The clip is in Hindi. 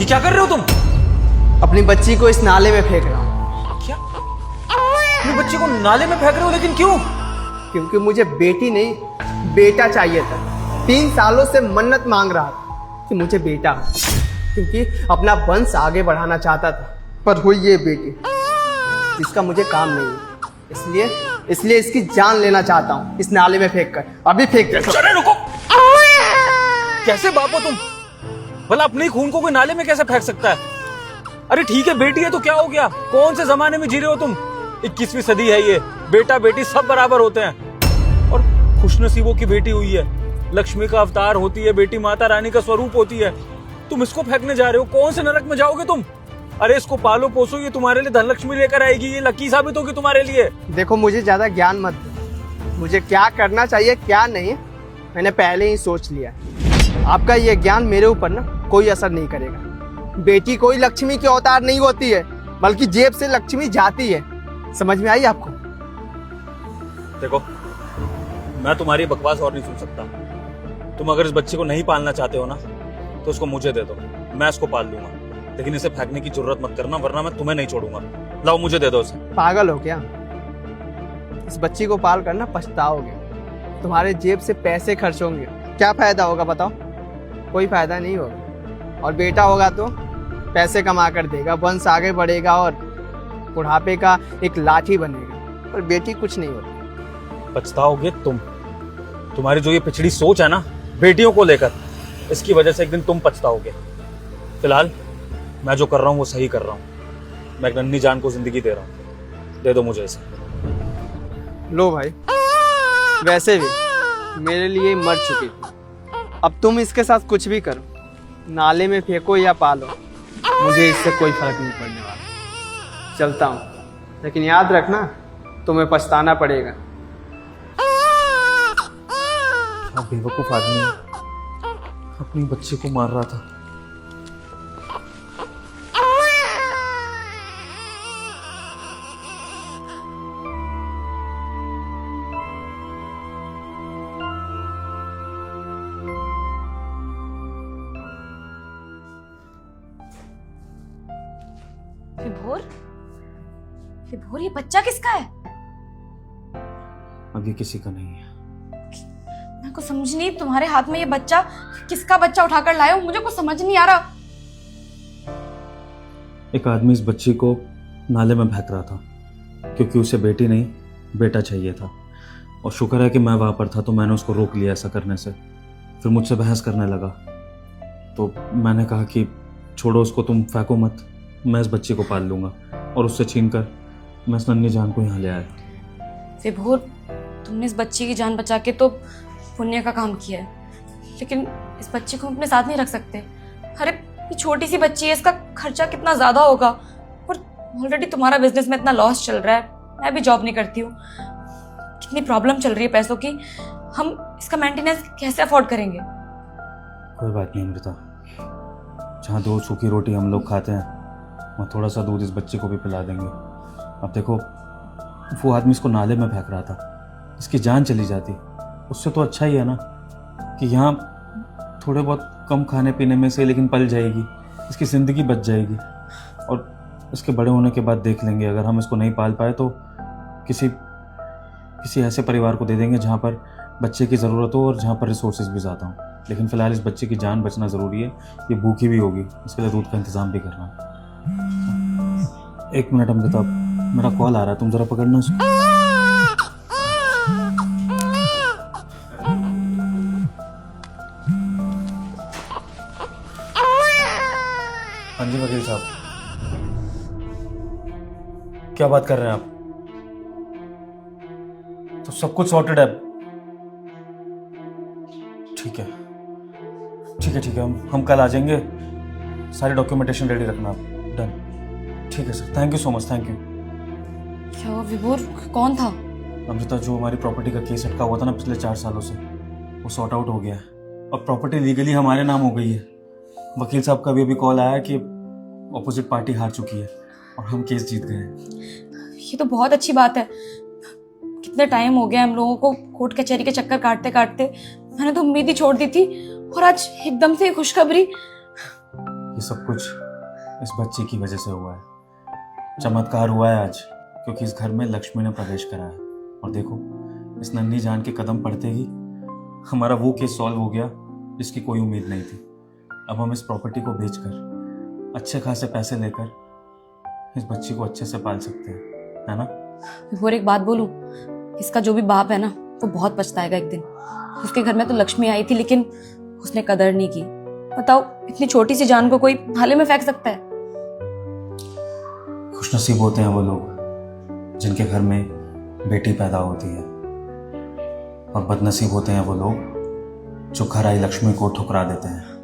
ये क्या कर रहे हो तुम? अपनी बच्ची को इस नाले में फेंक रहा हूँ। क्या अपने बच्चे को नाले में फेंक रहे हो? लेकिन क्यों? क्योंकि मुझे बेटी नहीं बेटा चाहिए था। 3 सालों से मन्नत मांग रहा था कि मुझे बेटा हो, क्योंकि अपना वंश आगे बढ़ाना चाहता था। पर हुई ये बेटी जिसका मुझे काम नहीं है, इसलिए इसकी जान लेना चाहता हूँ इस नाले में फेंक कर। अभी फेंक दे। अरे रुको, कैसे बाप हो तुम? भला अपने ही खून को कोई नाले में कैसे फेंक सकता है? अरे ठीक है, बेटी है तो क्या हो गया? कौन से जमाने में जी रहे हो तुम? 21वीं सदी है ये। बेटा बेटी सब बराबर होते हैं। और खुशनसीबों की बेटी हुई है। लक्ष्मी का अवतार होती है बेटी, माता रानी का स्वरूप होती है। तुम इसको फेंकने जा रहे हो? कौन से नरक में जाओगे तुम? अरे इसको पालो पोसो, ये तुम्हारे लिए धनलक्ष्मी लेकर आएगी। ये लकी साबित होगी तुम्हारे लिए। देखो, मुझे ज्यादा ज्ञान मत दो। मुझे क्या करना चाहिए क्या नहीं मैंने पहले ही सोच लिया। आपका ये ज्ञान मेरे ऊपर ना कोई असर नहीं करेगा। बेटी कोई लक्ष्मी की अवतार नहीं होती है, बल्कि जेब से लक्ष्मी जाती है। समझ में आई आपको? देखो, मैं तुम्हारी बकवास और नहीं सुन सकता। तुम अगर इस बच्चे को नहीं पालना चाहते हो ना, तो उसको मुझे दे दो, मैं इसको पाल लूंगा। लेकिन इसे फेंकने की जरूरत मत करना, वरना मैं तुम्हें नहीं छोड़ूंगा। लाओ, मुझे दे दो इसे। पागल हो क्या? इस बच्ची को पाल कर ना पछताओगे। तुम्हारे जेब से पैसे खर्च होंगे, क्या फायदा होगा बताओ? कोई फायदा नहीं होगा। और बेटा होगा तो पैसे कमा कर देगा, वंश आगे बढ़ेगा और बुढ़ापे का एक लाठी बनेगा। पर बेटी कुछ नहीं होती। पछताओगे तुम। तुम्हारी जो ये पिछड़ी सोच है ना बेटियों को लेकर, इसकी वजह से एक दिन तुम पछताओगे। फिलहाल मैं जो कर रहा हूँ वो सही कर रहा हूँ। मैं एक नन्ही जान को जिंदगी दे रहा हूँ। दे दो मुझे इसे। लो भाई, वैसे भी मेरे लिए मर चुकी थी। अब तुम इसके साथ कुछ भी करो, नाले में फेंको या पालो, मुझे इससे कोई फर्क नहीं पड़ने वाला। चलता हूँ, लेकिन याद रखना तुम्हें पछताना पड़ेगा। क्या बेवकूफ आदमी है, अपनी बच्ची को मार रहा था। विभोर, विभोर, ये बच्चा किसका है? अब ये किसी का नहीं है। मेरे को समझ नहीं, तुम्हारे हाथ में ये बच्चा किसका बच्चा उठाकर लाए हो? मुझे कुछ समझ नहीं आ रहा। एक आदमी इस बच्ची को नाले में फेंक रहा था, क्योंकि उसे बेटी नहीं बेटा चाहिए था। और शुक्र है कि मैं वहां पर था, तो मैंने उसको रोक लिया ऐसा करने से। फिर मुझसे बहस करने लगा, तो मैंने कहा कि छोड़ो उसको, तुम फेंको मत, मैं इस बच्चे को पाल लूंगा। और उससे छीनकर मैं इस नन्ही जान को यहाँ ले आया। विभोर, तुमने इस बच्ची की जान बचा के तो पुण्य का काम किया है, लेकिन इस बच्चे को अपने साथ नहीं रख सकते। अरे ये छोटी सी बच्ची है, इसका खर्चा कितना ज्यादा होगा। और ऑलरेडी तुम्हारा बिजनेस में इतना लॉस चल रहा है, मैं भी जॉब नहीं करती हूँ, कितनी प्रॉब्लम चल रही है पैसों की। हम इसका मेंटेनेंस कैसे अफोर्ड करेंगे? कोई बात नहीं अमृता, जहाँ 2 सूखी रोटी हम लोग खाते हैं, वहाँ थोड़ा सा दूध इस बच्चे को भी पिला देंगे। अब देखो, वो आदमी इसको नाले में फेंक रहा था, इसकी जान चली जाती, उससे तो अच्छा ही है ना कि यहाँ थोड़े बहुत कम खाने पीने में से लेकिन पल जाएगी, इसकी ज़िंदगी बच जाएगी। और इसके बड़े होने के बाद देख लेंगे, अगर हम इसको नहीं पाल पाए तो किसी ऐसे परिवार को दे देंगे जहाँ पर बच्चे की ज़रूरत हो और जहाँ पर रिसोर्सेज भी ज़्यादा हों। लेकिन फ़िलहाल इस बच्चे की जान बचना ज़रूरी है। ये भूखी भी होगी, इसके लिए दूध का इंतज़ाम भी करना है। 1 मिनट अमृता, मेरा कॉल आ रहा है, तुम ज़रा पकड़ना। हाँ जी वकील साहब, क्या बात कर रहे हैं आप? तो सब कुछ सॉर्टेड है? ठीक है ठीक है ठीक है, हम कल आ जाएंगे। सारी डॉक्यूमेंटेशन रेडी रखना आप। डन। ठीक है sir, thank you so much, thank you. क्या हुआ विभोर, कौन था? अमृता, जो हमारी प्रॉपर्टी का केस अटका हुआ था ना पिछले 4 सालों से, वो सॉर्ट आउट हो गया है और प्रॉपर्टी लीगली हमारे नाम हो गई है। वकील साहब का भी अभी कॉल आया कि ऑपोजिट पार्टी हार चुकी है और हम केस जीत गए हैं। ये तो बहुत अच्छी बात है। कितने टाइम हो गया हम लोगों को कोर्ट कचहरी के चक्कर काटते काटते। मैंने तो उम्मीद ही छोड़ दी थी और आज एकदम से खुशखबरी। ये सब कुछ इस बच्चे की वजह से हुआ है। चमत्कार हुआ है आज, क्योंकि इस घर में लक्ष्मी ने प्रवेश करा है। और देखो, इस नन्ही जान के कदम पड़ते ही हमारा वो केस सॉल्व हो गया जिसकी कोई उम्मीद नहीं थी। अब हम इस प्रॉपर्टी को बेचकर अच्छे खासे पैसे लेकर इस बच्ची को अच्छे से पाल सकते हैं, है ना? और एक बात बोलूं, इसका जो भी बाप है ना, वो बहुत पछताएगा एक दिन। उसके घर में तो लक्ष्मी आई थी, लेकिन उसने कदर नहीं की। बताओ, इतनी छोटी सी जान को कोई नाले में फेंक सकता है? खुशनसीब होते हैं वो लोग जिनके घर में बेटी पैदा होती है, और बदनसीब होते हैं वो लोग जो घर आई लक्ष्मी को ठुकरा देते हैं।